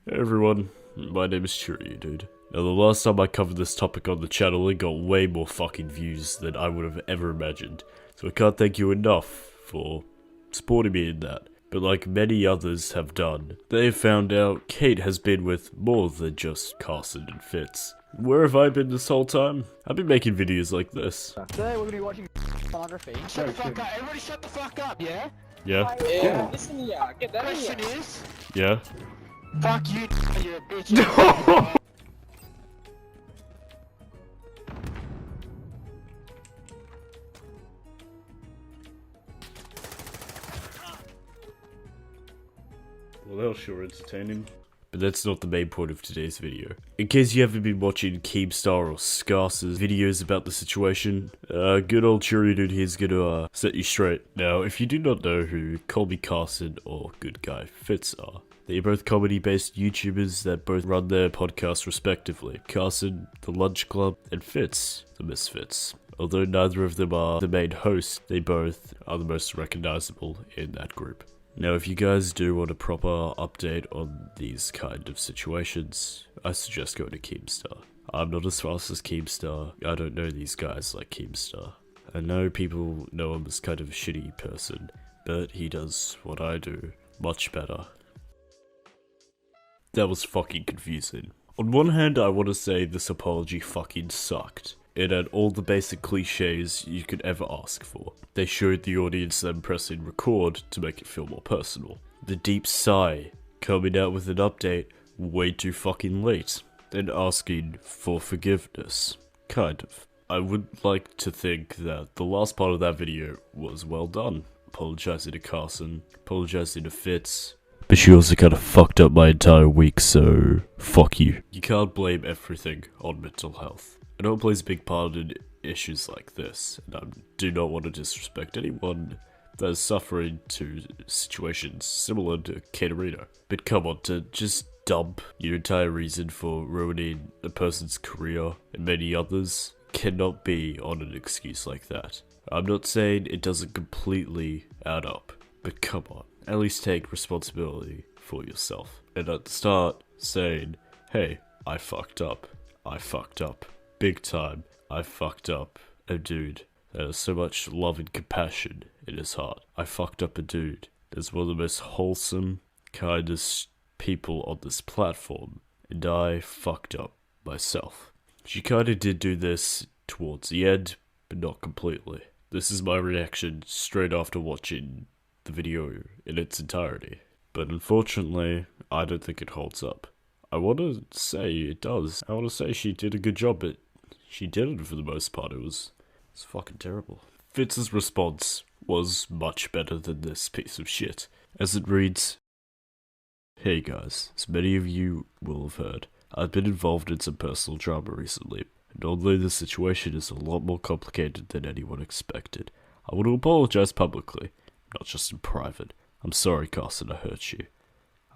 Hey everyone, my name is CheerioDude. Now the last time I covered this topic on the channel, it got way more fucking views than I would have ever imagined. So I can't thank you enough for supporting me in that. But like many others have done, they have found out Kate has been with more than just Carson and Fitz. Where have I been this whole time? I've been making videos like this. Today we're gonna be watching pornography. Shut the fuck up. Everybody shut the fuck up, yeah? Yeah? Yeah. Listen here, get that in Question here. is, Yeah? fuck you, you're a bitch. Well, that was sure entertaining. But that's not the main point of today's video. In case you haven't been watching Keemstar or Scarce's videos about the situation, good old CheerioDude here's gonna set you straight. Now, if you do not know who Call Me Carson or GoodGuyFitz are, they are both comedy-based YouTubers that both run their podcasts respectively. Carson, The Lunch Club, and Fitz, The Misfits. Although neither of them are the main host, they both are the most recognizable in that group. Now, if you guys do want a proper update on these kind of situations, I suggest going to Keemstar. I'm not as fast as Keemstar. I don't know these guys like Keemstar. I know people know him as kind of a shitty person, but he does what I do much better. That was fucking confusing. On one hand, I want to say this apology fucking sucked. It had all the basic cliches you could ever ask for. They showed the audience them pressing record to make it feel more personal. The deep sigh, coming out with an update way too fucking late, then asking for forgiveness. Kind of. I would like to think that the last part of that video was well done. Apologizing to Carson, apologizing to Fitz. But she also kind of fucked up my entire week, so fuck you. You can't blame everything on mental health. I know it plays a big part in issues like this, and I do not want to disrespect anyone that is suffering to situations similar to Katerino. But come on, to just dump your entire reason for ruining a person's career and many others cannot be on an excuse like that. I'm not saying it doesn't completely add up, but come on, at least take responsibility for yourself. And at the start, saying, hey, I fucked up. I fucked up. Big time, I fucked up a dude that has so much love and compassion in his heart. I fucked up a dude that's one of the most wholesome, kindest people on this platform, and I fucked up myself. She kinda did do this towards the end, but not completely. This is my reaction straight after watching the video in its entirety. But unfortunately, I don't think it holds up. I want to say it does. I want to say she did a good job, but she didn't for the most part. It's fucking terrible. Fitz's response was much better than this piece of shit. As it reads, hey guys, as many of you will have heard, I've been involved in some personal drama recently, and although the situation is a lot more complicated than anyone expected, I want to apologize publicly, not just in private. I'm sorry, Carson, I hurt you.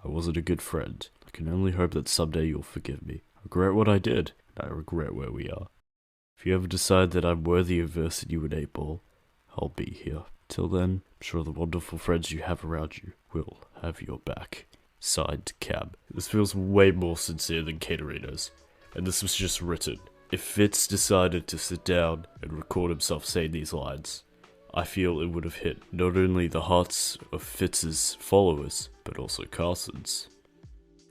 I wasn't a good friend. I can only hope that someday you'll forgive me. I regret what I did, and I regret where we are. If you ever decide that I'm worthy of versing you in 8-ball, I'll be here. Till then, I'm sure the wonderful friends you have around you will have your back. Signed, Cab. This feels way more sincere than Katerino's, and this was just written. If Fitz decided to sit down and record himself saying these lines, I feel it would have hit not only the hearts of Fitz's followers, but also Carson's.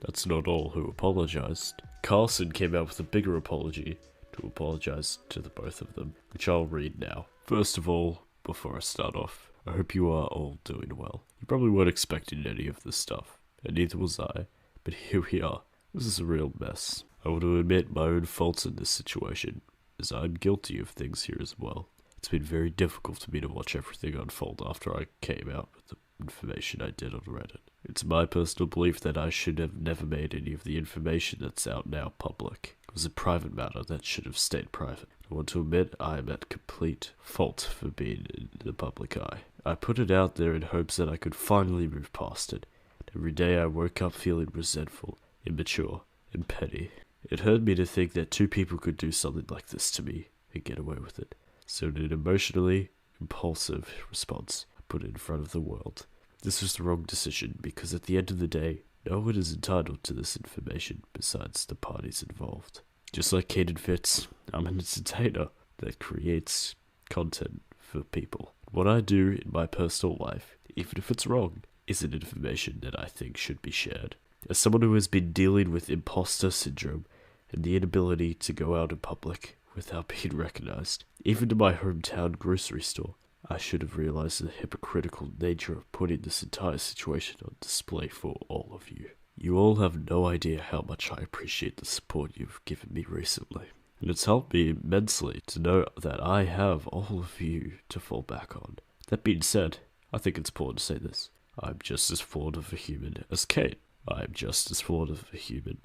That's not all who apologized. Carson came out with a bigger apology to apologize to the both of them, which I'll read now. First of all, before I start off, I hope you are all doing well. You probably weren't expecting any of this stuff, and neither was I, but here we are. This is a real mess. I want to admit my own faults in this situation, as I'm guilty of things here as well. It's been very difficult for me to watch everything unfold after I came out with the information I did on Reddit. It's my personal belief that I should have never made any of the information that's out now public. It was a private matter that should have stayed private. I want to admit I am at complete fault for being in the public eye. I put it out there in hopes that I could finally move past it. Every day I woke up feeling resentful, immature, and petty. It hurt me to think that two people could do something like this to me and get away with it. So in an emotionally impulsive response, I put it in front of the world. This was the wrong decision because at the end of the day, No one is entitled to this information besides the parties involved. Just like CheerioDude, I'm an entertainer that creates content for people. What I do in my personal life, even if it's wrong, isn't information that I think should be shared. As someone who has been dealing with imposter syndrome and the inability to go out in public without being recognized, even to my hometown grocery store, I should have realized the hypocritical nature of putting this entire situation on display for all of you. You all have no idea how much I appreciate the support you've given me recently. And it's helped me immensely to know that I have all of you to fall back on. That being said, I think it's important to say this. I'm just as flawed of a human as Kate. I'm just as flawed of a human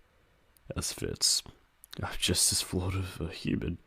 as Fitz. I'm just as flawed of a human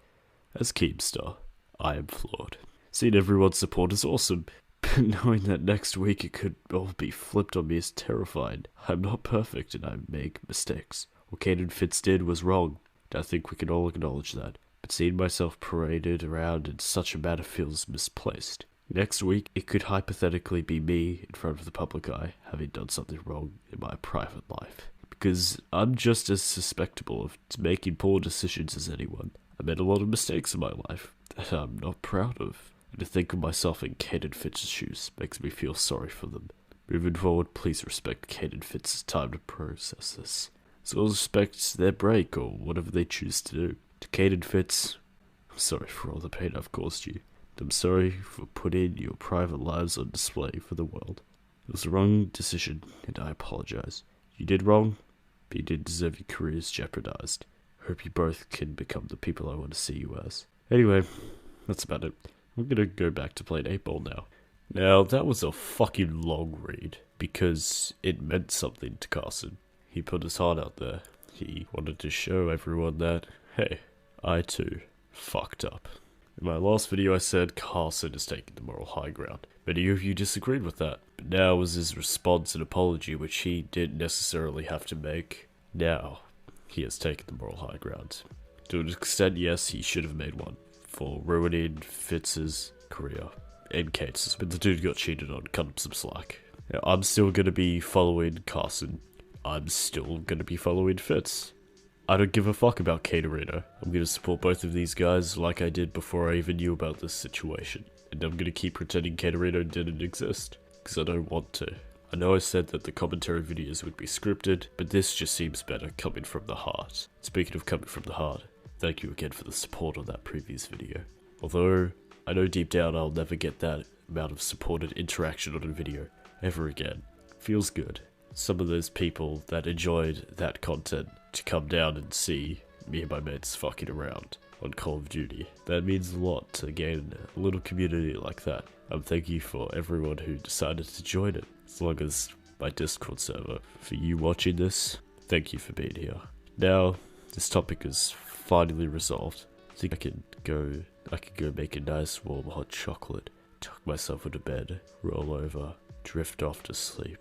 as Keemstar. I am flawed. Seeing everyone's support is awesome, but knowing that next week it could all be flipped on me is terrifying. I'm not perfect and I make mistakes. What CheerioDude did was wrong. I think we can all acknowledge that, but seeing myself paraded around in such a manner feels misplaced. Next week, it could hypothetically be me in front of the public eye having done something wrong in my private life, because I'm just as susceptible of making poor decisions as anyone. I made a lot of mistakes in my life that I'm not proud of, and to think of myself in CheerioDude's shoes makes me feel sorry for them. Moving forward, please respect CheerioDude's time to process this. So I'll respect their break, or whatever they choose to do. To CheerioDude, I'm sorry for all the pain I've caused you. I'm sorry for putting your private lives on display for the world. It was the wrong decision, and I apologize. You did wrong, but you didn't deserve your careers jeopardized. Hope you both can become the people I want to see you as. Anyway, that's about it. I'm gonna go back to playing 8-ball now. Now, that was a fucking long read, because it meant something to Carson. He put his heart out there. He wanted to show everyone that, hey, I too fucked up. In my last video I said Carson is taking the moral high ground. Many of you disagreed with that, but now was his response an apology which he didn't necessarily have to make. Now, he has taken the moral high ground. To an extent, yes, he should have made one, for ruining Fitz's career, and Kate's, but the dude got cheated on, cut him some slack. Now, I'm still gonna be following Carson. I'm still gonna be following Fitz. I don't give a fuck about Katerino. I'm gonna support both of these guys like I did before I even knew about this situation. And I'm gonna keep pretending Katerino didn't exist, because I don't want to. I know I said that the commentary videos would be scripted, but this just seems better coming from the heart. Speaking of coming from the heart, thank you again for the support on that previous video. Although, I know deep down I'll never get that amount of support and interaction on a video ever again. Feels good. Some of those people that enjoyed that content to come down and see me and my mates fucking around on Call of Duty. That means a lot to gain a little community like that. Thank you for everyone who decided to join it, as long as my Discord server. For you watching this, thank you for being here. Now, this topic is finally resolved. I think I can go make a nice warm hot chocolate, tuck myself into bed, roll over, drift off to sleep.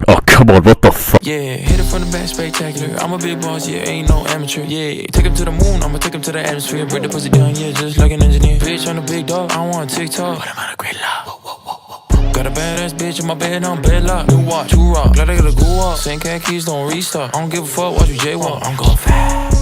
Oh, come on, what the fuck? Yeah, hit it from the back, spectacular. I'm a big boss, yeah, ain't no amateur. Yeah, take him to the moon, I'ma take him to the atmosphere. Break the pussy down, yeah, just like an engineer. Bitch, I'm a big dog, I want TikTok, but I'm on a great love. Got a badass bitch in my bed, I'm bedlock. New watch, 2 rock, glad I got a go up. Same cat keys, don't restock. I don't give a fuck, watch you jaywalk. I'm going fast.